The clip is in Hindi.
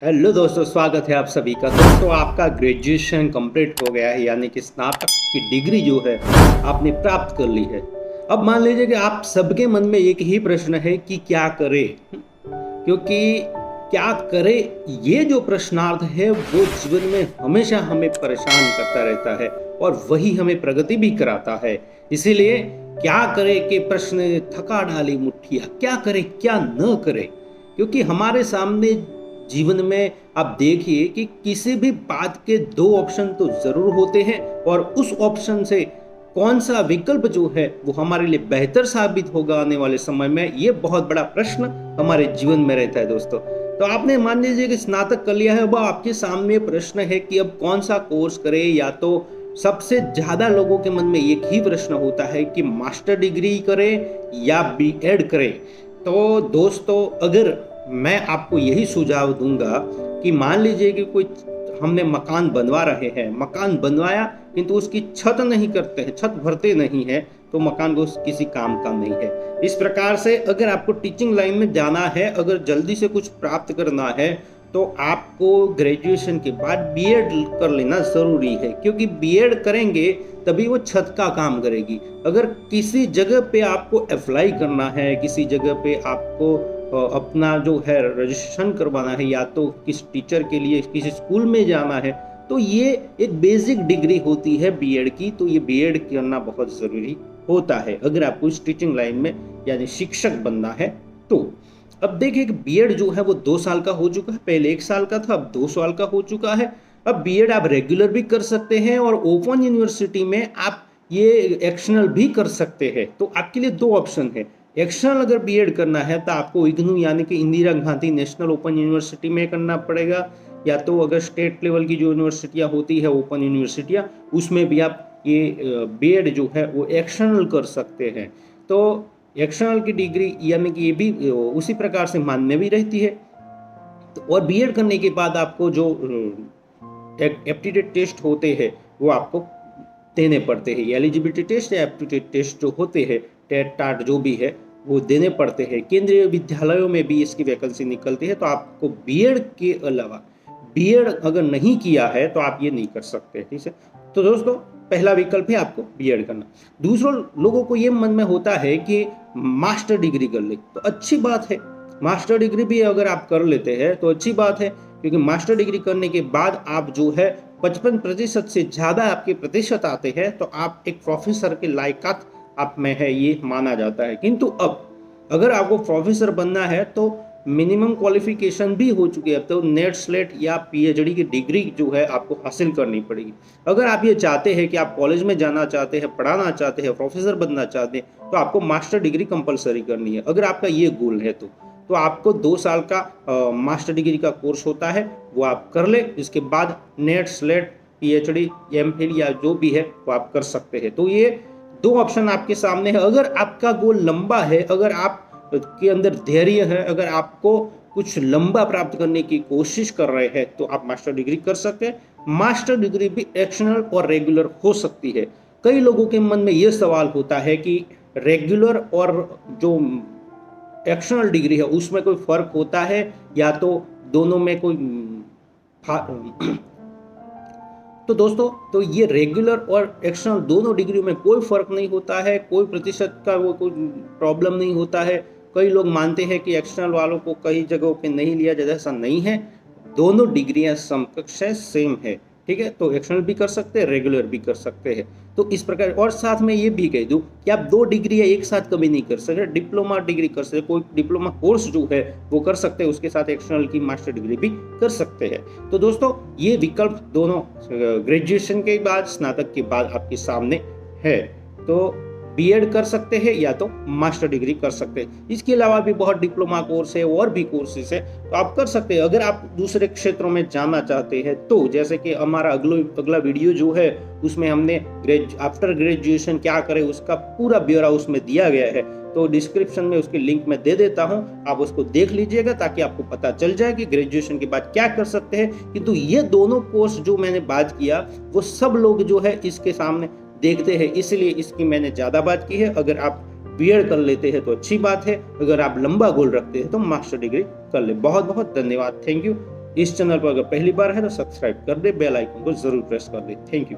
हेलो दोस्तों, स्वागत है आप सभी का। दोस्तों, आपका ग्रेजुएशन कंप्लीट हो गया है, यानी कि स्नातक की डिग्री जो है आपने प्राप्त कर ली है। अब मान लीजिए कि आप सबके मन में एक ही प्रश्न है कि क्या करें, क्योंकि क्या करें ये जो प्रश्नार्थ है वो जीवन में हमेशा हमें परेशान करता रहता है और वही हमें प्रगति भी कराता है। इसीलिए क्या करें के प्रश्न थका डाली मुठ्ठियां, क्या करें क्या न करें, क्योंकि हमारे सामने जीवन में आप देखिए कि किसी भी बात के दो ऑप्शन तो जरूर होते हैं और उस ऑप्शन से कौन सा विकल्प जो है वो हमारे लिए बेहतर साबित होगा आने वाले समय में, ये बहुत बड़ा प्रश्न हमारे जीवन में रहता है दोस्तों। तो आपने मान लीजिए कि स्नातक कर लिया है, अब आपके सामने प्रश्न है कि अब कौन सा कोर्स करें। या तो सबसे ज्यादा लोगों के मन में एक ही प्रश्न होता है कि मास्टर डिग्री करें या बीएड करें। तो दोस्तों, अगर मैं आपको यही सुझाव दूंगा कि मान लीजिए कि कोई हमने मकान बनवा रहे हैं, मकान बनवाया किंतु उसकी छत नहीं करते हैं, छत भरते नहीं है, तो मकान को किसी काम का नहीं है। इस प्रकार से अगर आपको टीचिंग लाइन में जाना है, अगर जल्दी से कुछ प्राप्त करना है, तो आपको ग्रेजुएशन के बाद बीएड कर लेना जरूरी है, क्योंकि बीएड करेंगे तभी वो छत का काम करेगी। अगर किसी जगह पे आपको अप्लाई करना है, किसी जगह पे आपको अपना जो है रजिस्ट्रेशन करवाना है, या तो किसी टीचर के लिए किसी स्कूल में जाना है, तो ये एक बेसिक डिग्री होती है बीएड की। तो ये बीएड करना बहुत ज़रूरी होता है अगर आपको इस टीचिंग लाइन में यानी शिक्षक बनना है तो। अब देखिए कि बीएड जो है वो 2 साल का हो चुका है, पहले 1 साल का था, अब 2 साल का हो चुका है। अब बीएड आप रेगुलर भी कर सकते हैं और ओपन यूनिवर्सिटी में आप ये एक्शनल भी कर सकते हैं। तो आपके लिए दो ऑप्शन है। एक्शनल अगर बीएड करना है तो आपको इग्नू यानी कि Indira Gandhi national open university में करना पड़ेगा, या तो अगर स्टेट लेवल की जो यूनिवर्सिटियां होती है ओपन यूनिवर्सिटियां, उसमें भी आप ये बीएड जो है वो एक्शनल कर सकते हैं। तो एक्शनल की डिग्री यानी कि ये भी उसी प्रकार से मान्य भी रहती है। तो और बीएड करने के बाद आपको जो एप्टीट्यूड टेस्ट होते हैं वो आपको देने पड़ते हैं, एलिजिबिलिटी टेस्ट या एप्टीट्यूड टेस्ट जो होते हैं, टेट टाट जो भी है वो देने पड़ते हैं। केंद्रीय विद्यालयों में भी इसकी वैकेंसी निकलती है। तो आपको बीएड के अलावा, बीएड अगर नहीं किया है तो आप ये नहीं कर सकते, ठीक है। तो दोस्तों, पहला विकल्प है आपको बीएड करना। दूसरों लोगों को ये मन में होता है कि मास्टर डिग्री कर ले, तो अच्छी बात है। मास्टर डिग्री भी अगर आप कर लेते हैं तो अच्छी बात है, क्योंकि मास्टर डिग्री करने के बाद आप जो है 55% से ज़्यादा आपके प्रतिशत आते हैं तो आप एक प्रोफेसर के लायकात आप में है, ये माना जाता है। किंतु अब अगर आपको प्रोफेसर बनना है तो मिनिमम क्वालिफिकेशन भी हो चुकी है। अब तो नेट स्लेट या पीएचडी की डिग्री जो है आपको हासिल करनी पड़ेगी। अगर आप ये चाहते हैं कि आप कॉलेज में जाना चाहते हैं, पढ़ाना चाहते हैं, प्रोफेसर बनना चाहते हैं, तो आपको मास्टर डिग्री कंपलसरी करनी है। अगर आपका ये गोल है तो आपको 2 साल का मास्टर डिग्री का कोर्स होता है, वो आप कर ले। इसके बाद नेट स्लेट पीएचडी एमफिल या जो भी है वो आप कर सकते हैं। तो ये दो ऑप्शन आपके सामने है। अगर आपका गोल लंबा है, अगर आप के अंदर धैर्य है, अगर आपको कुछ लंबा प्राप्त करने की कोशिश कर रहे हैं, तो आप मास्टर डिग्री कर सकते हैं। मास्टर डिग्री भी एक्शनल और रेगुलर हो सकती है। कई लोगों के मन में यह सवाल होता है कि रेगुलर और जो एक्शनल डिग्री है उसमें कोई फर्क होता है, या तो दोनों में कोई तो दोस्तों, तो ये रेगुलर और एक्शनल दोनों डिग्री में कोई फर्क नहीं होता है, कोई प्रतिशत का वो कोई प्रॉब्लम नहीं होता है। कई लोग मानते हैं कि एक्शनल वालों को कई जगहों पे नहीं लिया जाता, ऐसा नहीं है। दोनों डिग्रियां समकक्ष है, सेम है, ठीक है। तो एक्शनल भी कर सकते हैं, रेगुलर भी कर सकते हैं। तो इस प्रकार, और साथ में ये भी कह दूं कि आप 2 डिग्री एक साथ कभी नहीं कर सकते। डिप्लोमा डिग्री कर सकते, कोई डिप्लोमा कोर्स जो है वो कर सकते हैं, उसके साथ एक्शनल की मास्टर डिग्री भी कर सकते हैं। तो दोस्तों, ये विकल्प दोनों ग्रेजुएशन के बाद, स्नातक के बाद आपके सामने है। तो बीएड कर सकते हैं या तो मास्टर डिग्री कर सकते हैं। इसके अलावा भी बहुत डिप्लोमा कोर्स है और भी कोर्सेज है, तो आप कर सकते हैं। अगर आप दूसरे क्षेत्रों में जाना चाहते हैं तो जैसे कि हमारा अगला वीडियो जो है उसमें हमने आफ्टर ग्रेजुएशन क्या करें उसका पूरा ब्यौरा उसमें दिया गया है। तो डिस्क्रिप्शन में उसकी लिंक मैं दे देता हूं, आप उसको देख लीजिएगा ताकि आपको पता चल जाए कि ग्रेजुएशन के बाद क्या कर सकते हैं। किंतु ये दोनों कोर्स जो मैंने बात किया वो सब लोग जो है इसके सामने देखते हैं, इसलिए इसकी मैंने ज़्यादा बात की है। अगर आप बीएड कर लेते हैं तो अच्छी बात है, अगर आप लंबा गोल रखते हैं तो मास्टर डिग्री कर ले। बहुत बहुत धन्यवाद, थैंक यू। इस चैनल पर अगर पहली बार है तो सब्सक्राइब कर दे, बेल आइकन को जरूर प्रेस कर दे। Thank you.